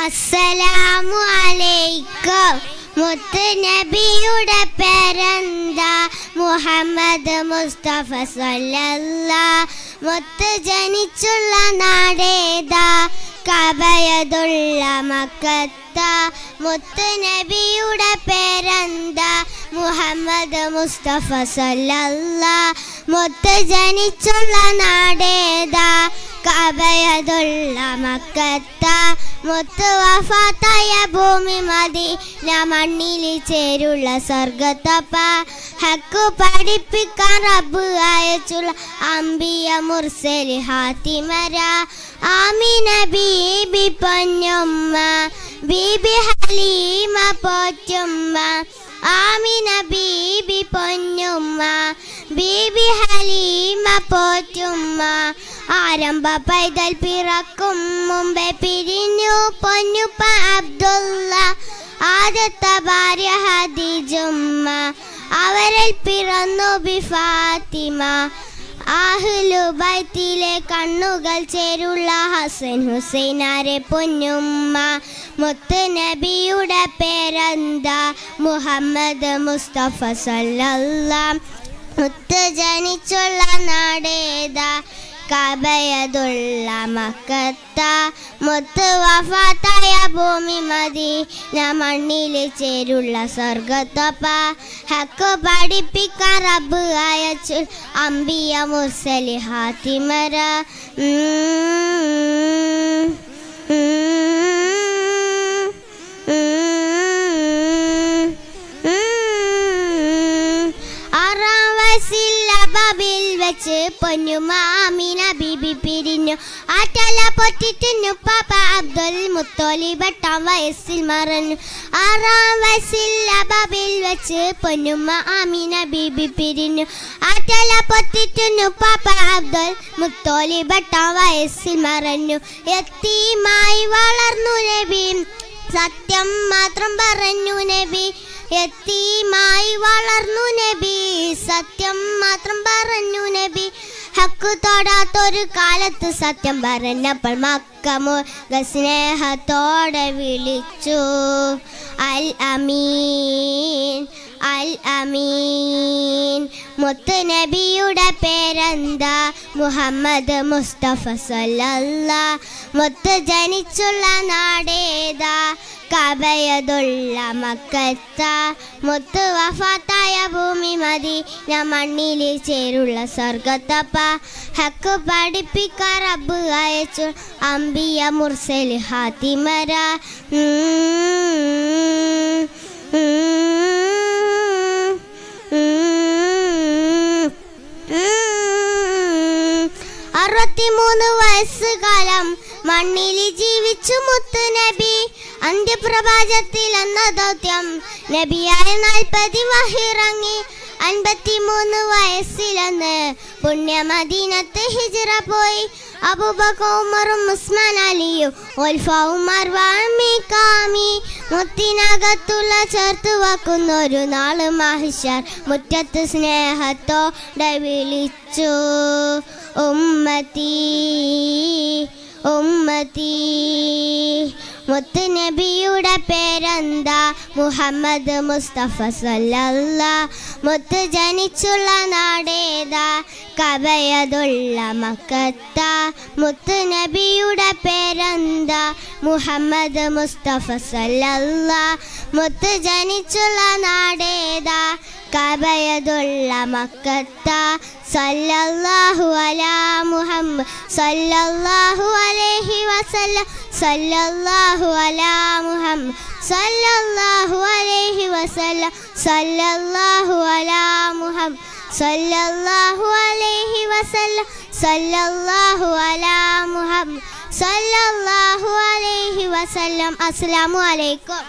അസ്സലാമു അലൈക്കും. മുത്ത് നബിയുടെ പേരെന്താ? മുഹമ്മദ് മുസ്തഫ സല്ലല്ലാഹ്. മുത്ത് ജനിച്ചുള്ള നാടേതാ? കബയതുള്ള മക്കത്ത. മുത്ത് നബിയുടെ പേരെന്താ? മുഹമ്മദ് മുസ്തഫ സല്ലല്ലാഹ്. മുത്ത് ജനിച്ചുള്ള നാടേതാ? കബയതുള്ള മക്കത്ത. മുത്ത് വഫാത്തായ ഭൂമി മദീന മണ്ണിൽ ചേരുള്ള സ്വർഗത്തപ്പ. ഹക്ക് പഠിപ്പിക്കാൻ റബ്ബ് അയച്ചുള്ള അംബിയ മുർസൽ ഹാത്തിമര. ആമിന ബീബി പൊന്നുമ്മ, ബീബി ഹലീമ പോറ്റുമ്മ. ആമിന ബീബി പൊന്നുമ്മ, ബീബി ഹലീമ പോറ്റുമ്മ. ആരംഭ പൈതൽ പിറക്കും മുമ്പേ പിരിഞ്ഞു പൊന്നുപ്പ അബ്ദുള്ള. ആദ്യത്തെ ഭാര്യ ഹദീജുമ്മ, അവരിൽ പിറന്നു ബി ഫാത്തിമ. അഹ്ലു ബൈത്തിലെ കണ്ണുകൾ ചേരുള്ള ഹസൻ ഹുസൈനാരെ പൊന്നുമ്മ. മുത്ത് നബിയുടെ പേരെന്താ? മുഹമ്മദ് മുസ്തഫ സല്ലല്ലാഹ്. മുത്ത് ജനിച്ചുള്ള നാടേതാ? കബയതുള്ള മക്കത്ത. മുത്ത് വഫാത്തായ ഭൂമി മദീന മണ്ണിൽ ചേരുള്ള സ്വർഗത്തപ്പ. ഹക്ക് പഠിപ്പിക്കാൻ റബ്ബ് അയച്ചു അംബിയ മുർസൽ ഹാത്തിമര. പൊന്നുമ്മ ആമിന ബീബി പിരിഞ്ഞു. ആറ്റല പൊറ്റിറ്റു പാപ്പ അബ്ദുൽ മുത്തോലിബ് 8 വയസ്സിൽ മറഞ്ഞു. 6 വയസ്സിൽ അബാബിൽ വെച്ച് പൊന്നുമ്മ ആമിന ബീബി പിരിഞ്ഞു. ആറ്റല പൊറ്റിറ്റു പാപ്പ അബ്ദുൽ മുത്തോലിബ് 8 വയസ്സിൽ മറഞ്ഞു. യത്തീമായി വളർന്നു നബി, സത്യം മാത്രം പറഞ്ഞു നബി. യത്തീമായി വളർന്നു നബി, സത്യം മാത്രം പറഞ്ഞു നബി. ഹക്ക് തൊടാത്തൊരു കാലത്ത് സത്യം പറഞ്ഞപ്പോൾ മക്കമോ സ്നേഹത്തോടെ വിളിച്ചു അൽ അമീൻ, അൽ അമീൻ. മുത്ത് നബിയുടെ പേരെന്താ? മുഹമ്മദ് മുസ്തഫ സല്ലല്ലാഹ്. മുത്ത് ജനിച്ചുള്ള നാടേതാ? കബയതുള്ള മക്കത്ത. മുത്ത് വഫാത്തായ ഭൂമി മദീന മണ്ണിൽ ചേരുള്ള സ്വർഗത്തപ്പ. ഹക്ക് പഠിപ്പിക്കാൻ റബ്ബ് അയച്ചു അംബിയ മുർസൽ ഹാത്തിമര. വയസ്സുകാലം മണ്ണിൽ ജീവിച്ചു മുത്ത് നബി. അന്ത്യപ്രവാചത്തിൽ എന്ന ദൗത്യം നബിയായ 40 വഹിറങ്ങി. 53 വയസ്സിലെന്ന് പുണ്യ മദീനത്ത് ഹിജ്റ പോയി. അബൂബക്കർ ഉമറും ഉസ്മാൻ അലിയും ഉൽഫഉമർ വാമികാമി. മുത്തിനകത്തുള്ള ചേർത്ത് വെക്കുന്നൊരു നാള് മഹ്ശർ മുറ്റത്ത് സ്നേഹത്തോടെ വിളിച്ചു ഉമ്മത്തി, ഉമ്മത്തി. മുത്ത് നബിയുടെ പേരെന്താ? മുഹമ്മദ് മുസ്തഫ സല്ലല്ലാഹ്. മുത്ത് ജനിച്ചുള്ള നാടേതാ? കബയതുള്ള മക്കത്ത. മുത്ത് നബിയുടെ പേരെന്താ? മുഹമ്മദ് മുസ്തഫ സല്ലല്ലാഹ്. മുത്ത് ജനിച്ചുള്ള നാടേതാ? കബയതുള്ള മക്കത്ത. സല്ലല്ലാഹു അലാ മുഹമ്മദ് സല്ലല്ലാഹു അലൈഹി വസല്ലം. സല്ലല്ലാഹു അലാ മുഹമ്മദ് സല്ലല്ലാഹു അലൈഹി വസല്ലം. സല്ലല്ലാഹു അലാ മുഹമ്മദ് സല്ലല്ലാഹു അലൈഹി വസല്ലം. സല്ലല്ലാഹു അലാ മുഹമ്മദ് സല്ലല്ലാഹു അലൈഹി വസല്ലം. അസ്സലാമു അലൈക്കും.